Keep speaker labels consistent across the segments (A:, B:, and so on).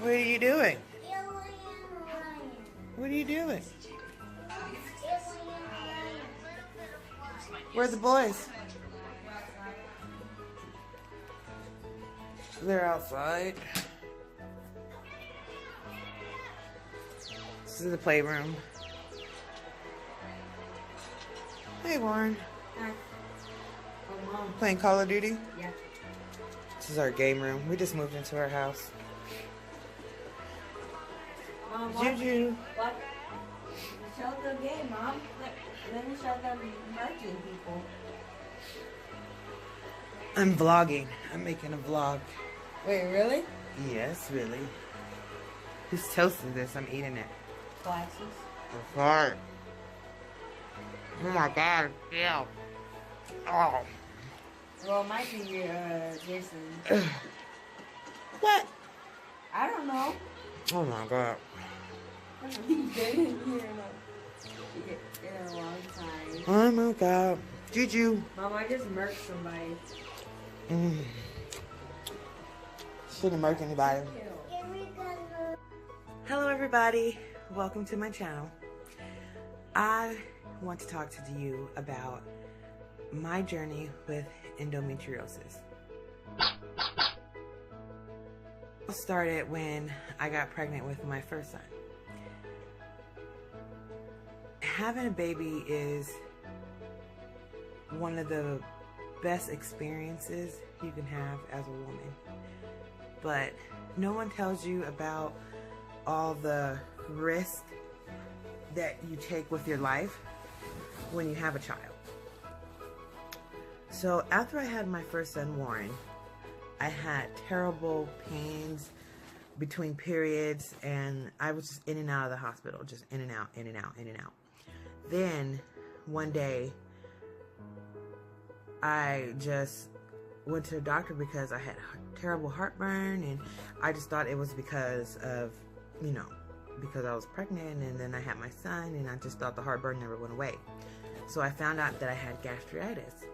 A: What are you doing? What are you doing? Where are the boys? They're outside. This is the playroom. Hey, Warren.
B: Hi. Oh, Mom.
A: Playing Call of Duty?
B: Yeah.
A: This is our game room. We just moved into our house.
B: Mom,
A: Juju.
B: what? Show the game, Mom. Let me show them merging people.
A: I'm vlogging. I'm making a vlog.
B: Wait, really?
A: Yes, really. Who's toasting this? I'm eating it.
B: Glasses.
A: It's hard. Oh my god, yeah. Oh.
B: Well, it might be Jason.
A: What?
B: I don't know.
A: Oh my god.
B: He's been in here in a long time.
A: Oh my god. Juju.
B: Mom, I just murked somebody.
A: Shouldn't murk anybody. Hello everybody. Welcome to my channel. I want to talk to you about my journey with endometriosis. It started when I got pregnant with my first son. Having a baby is one of the best experiences you can have as a woman. But no one tells you about all the risk that you take with your life when you have a child. So after I had my first son, Warren, I had terrible pains between periods, and I was just in and out of the hospital, just in and out, in and out, in and out. Then one day, I just went to the doctor because I had terrible heartburn, and I just thought it was because of, because I was pregnant, and then I had my son, and I just thought the heartburn never went away. So I found out that I had gastritis.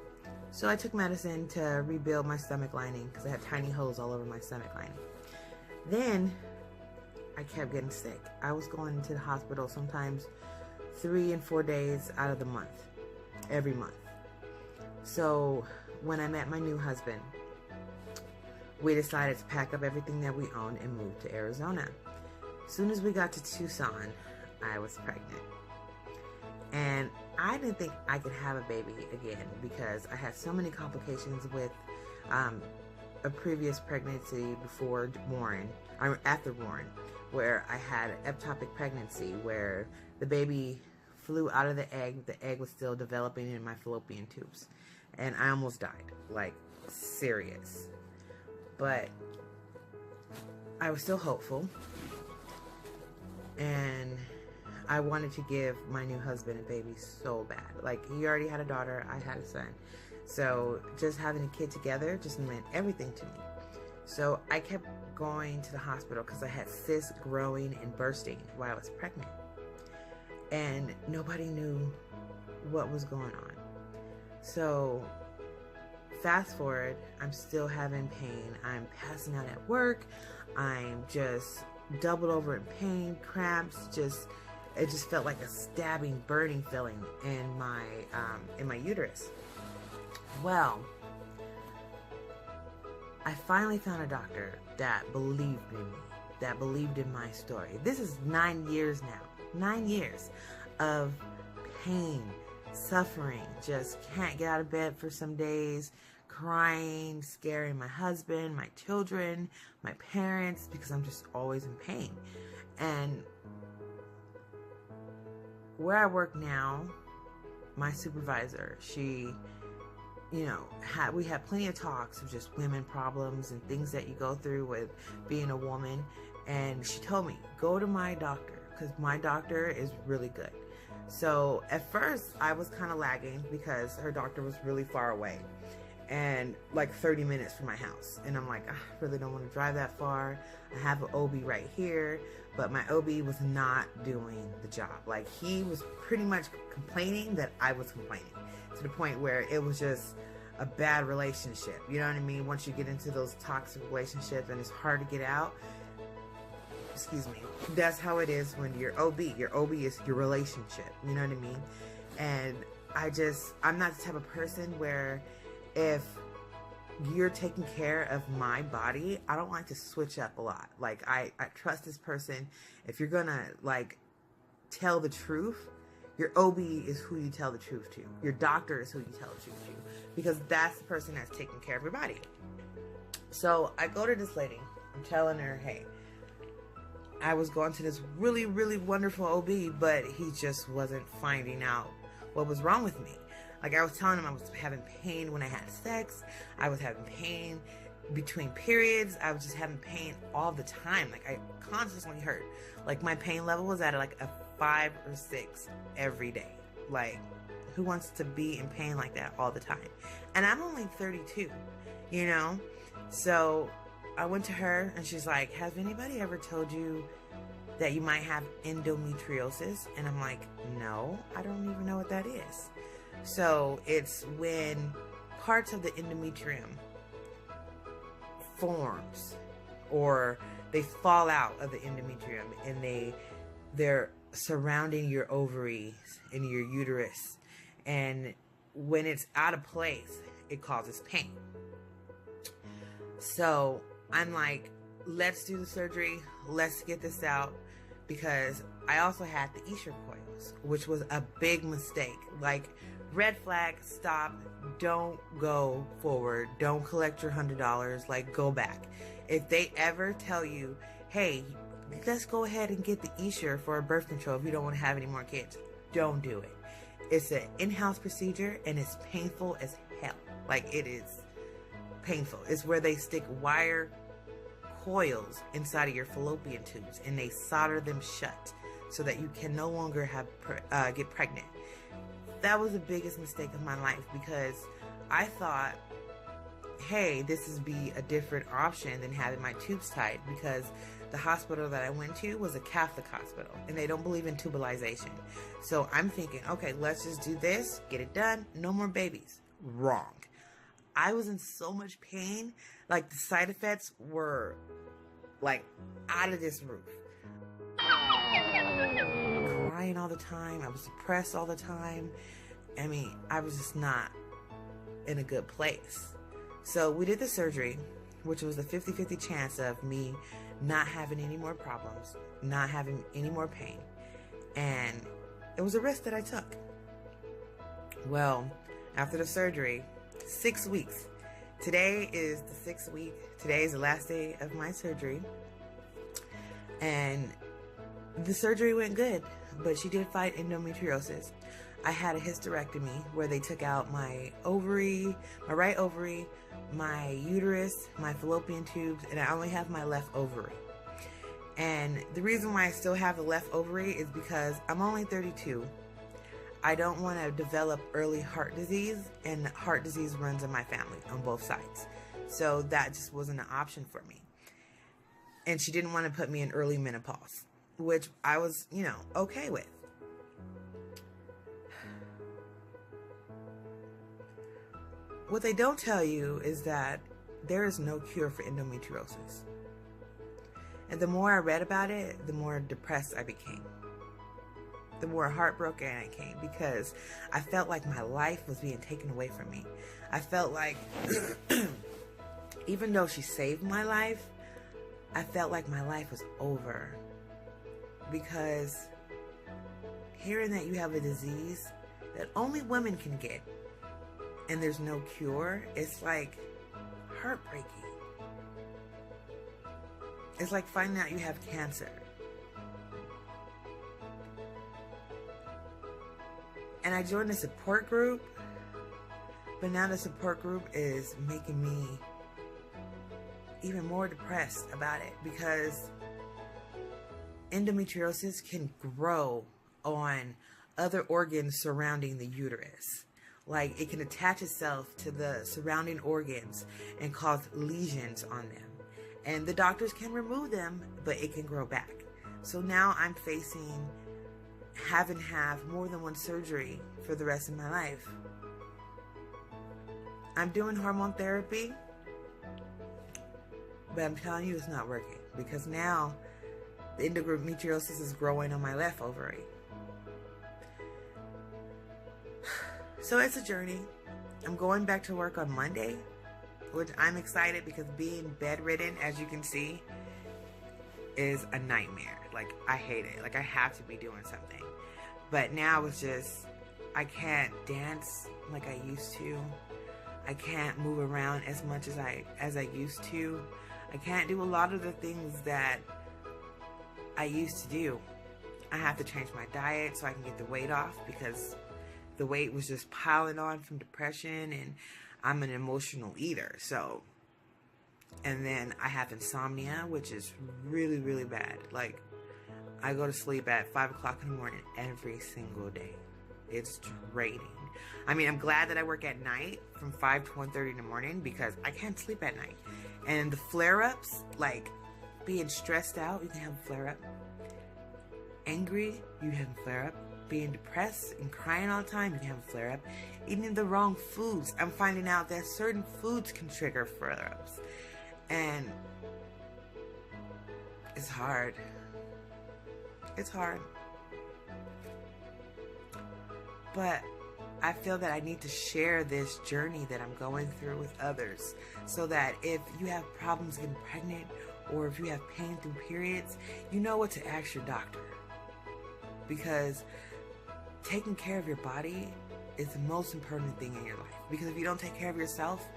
A: So I took medicine to rebuild my stomach lining because I had tiny holes all over my stomach lining. Then I kept getting sick. I was going into the hospital sometimes 3 and 4 days out of the month, every month. So when I met my new husband, we decided to pack up everything that we owned and move to Arizona. As soon as we got to Tucson, I was pregnant. And I didn't think I could have a baby again because I had so many complications with a previous pregnancy before Warren, after Warren, where I had an ectopic pregnancy where the baby flew out of the egg was still developing in my fallopian tubes. And I almost died, like serious. But I was still hopeful. And I wanted to give my new husband a baby so bad. Like, he already had a daughter, I had a son. So just having a kid together just meant everything to me. So I kept going to the hospital because I had cysts growing and bursting while I was pregnant. And nobody knew what was going on. So fast forward, I'm still having pain. I'm passing out at work. I'm just doubled over in pain, cramps, it just felt like a stabbing, burning feeling in my uterus. Well, I finally found a doctor that believed in me, that believed in my story. This is 9 years now. 9 years of pain, suffering, just can't get out of bed for some days, crying, scaring my husband, my children, my parents, because I'm just always in pain. And where I work now, my supervisor, she, we had plenty of talks of just women problems and things that you go through with being a woman. And she told me, go to my doctor, because my doctor is really good. So at first I was kind of lagging because her doctor was really far away and like 30 minutes from my house. And I'm like, I really don't want to drive that far. I have an OB right here, but my OB was not doing the job. Like, he was pretty much complaining that I was complaining, to the point where it was just a bad relationship. You know what I mean? Once you get into those toxic relationships and it's hard to get out, excuse me, that's how it is when you're OB. Your OB is your relationship, you know what I mean? And I'm not the type of person where if you're taking care of my body, I don't like to switch up a lot. Like, I trust this person. If you're gonna, like, tell the truth, your OB is who you tell the truth to. Your doctor is who you tell the truth to, because that's the person that's taking care of your body. So I go to this lady. I'm telling her, hey, I was going to this really, really wonderful OB, but he just wasn't finding out what was wrong with me. Like, I was telling him I was having pain when I had sex. I was having pain between periods. I was just having pain all the time. Like, I constantly hurt. Like, my pain level was at like a 5 or 6 every day. Like, who wants to be in pain like that all the time? And I'm only 32, you know? So I went to her and she's like, has anybody ever told you that you might have endometriosis? And I'm like, no, I don't even know what that is. So it's when parts of the endometrium forms, or they fall out of the endometrium, and they're surrounding your ovaries and your uterus, and when it's out of place, it causes pain. So I'm like, let's do the surgery, let's get this out, because I also had the Esher coils, which was a big mistake. Like, red flag, stop, don't go forward, don't collect your $100, like, go back. If they ever tell you, hey, let's go ahead and get the Esher for a birth control if you don't want to have any more kids, don't do it. It's an in-house procedure and it's painful as hell. Like, it is painful. It's where they stick wire coils inside of your fallopian tubes and they solder them shut so that you can no longer get pregnant. That was the biggest mistake of my life, because I thought, hey, this is be a different option than having my tubes tied, because the hospital that I went to was a Catholic hospital and they don't believe in tubalization. So I'm thinking, okay, let's just do this, get it done, no more babies. Wrong. I was in so much pain, like the side effects were like out of this roof. Crying all the time, I was depressed all the time. I mean, I was just not in a good place. So we did the surgery, which was a 50-50 chance of me not having any more problems, not having any more pain. And it was a risk that I took. Well, after the surgery, 6 weeks. Today is the 6th week. Today is the last day of my surgery. And the surgery went good, but she did fight endometriosis. I had a hysterectomy where they took out my ovary, my right ovary, my uterus, my fallopian tubes, and I only have my left ovary. And the reason why I still have the left ovary is because I'm only 32. I don't want to develop early heart disease, and heart disease runs in my family on both sides. So that just wasn't an option for me. And she didn't want to put me in early menopause, which I was, okay with. What they don't tell you is that there is no cure for endometriosis. And the more I read about it, the more depressed I became. The more heartbroken I came, because I felt like my life was being taken away from me. I felt like, even though she saved my life, I felt like my life was over. Because hearing that you have a disease that only women can get, and there's no cure, it's like heartbreaking. It's like finding out you have cancer. And I joined a support group, but now the support group is making me even more depressed about it, because endometriosis can grow on other organs surrounding the uterus. Like, it can attach itself to the surrounding organs and cause lesions on them. And the doctors can remove them, but it can grow back. So now I'm facing having to have more than one surgery for the rest of my life. I'm doing hormone therapy, but I'm telling you it's not working, because now the endometriosis is growing on my left ovary. So it's a journey. I'm going back to work on Monday, which I'm excited because being bedridden, as you can see, is a nightmare. Like, I hate it. Like, I have to be doing something. But now it's just, I can't dance like I used to. I can't move around as much as I used to. I can't do a lot of the things that I used to do. I have to change my diet so I can get the weight off, because the weight was just piling on from depression, and I'm an emotional eater. So, and then I have insomnia, which is really, really bad. Like, I go to sleep at 5 o'clock in the morning every single day. It's draining. I mean, I'm glad that I work at night from 5 to 1:30 in the morning, because I can't sleep at night. And the flare-ups, like being stressed out, you can have a flare-up. Angry, you have a flare-up. Being depressed and crying all the time, you can have a flare-up. Eating the wrong foods, I'm finding out that certain foods can trigger flare-ups. And it's hard. It's hard. But I feel that I need to share this journey that I'm going through with others, so that if you have problems getting pregnant, or if you have pain through periods, you know what to ask your doctor. Because taking care of your body is the most important thing in your life. Because if you don't take care of yourself,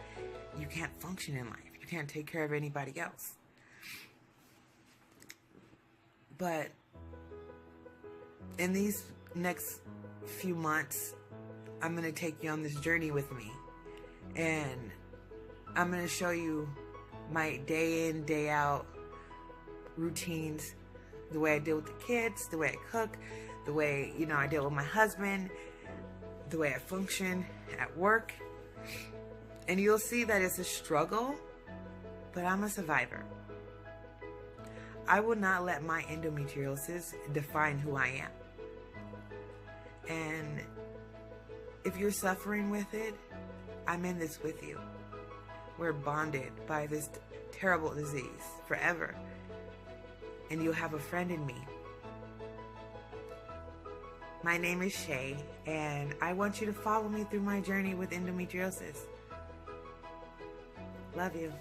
A: you can't function in life. You can't take care of anybody else. But in these next few months, I'm going to take you on this journey with me. And I'm going to show you my day in, day out routines, the way I deal with the kids, the way I cook, the way, I deal with my husband, the way I function at work. And you'll see that it's a struggle, but I'm a survivor. I will not let my endometriosis define who I am. And if you're suffering with it, I'm in this with you. We're bonded by this terrible disease forever. And you'll have a friend in me. My name is Shay, and I want you to follow me through my journey with endometriosis. Love you.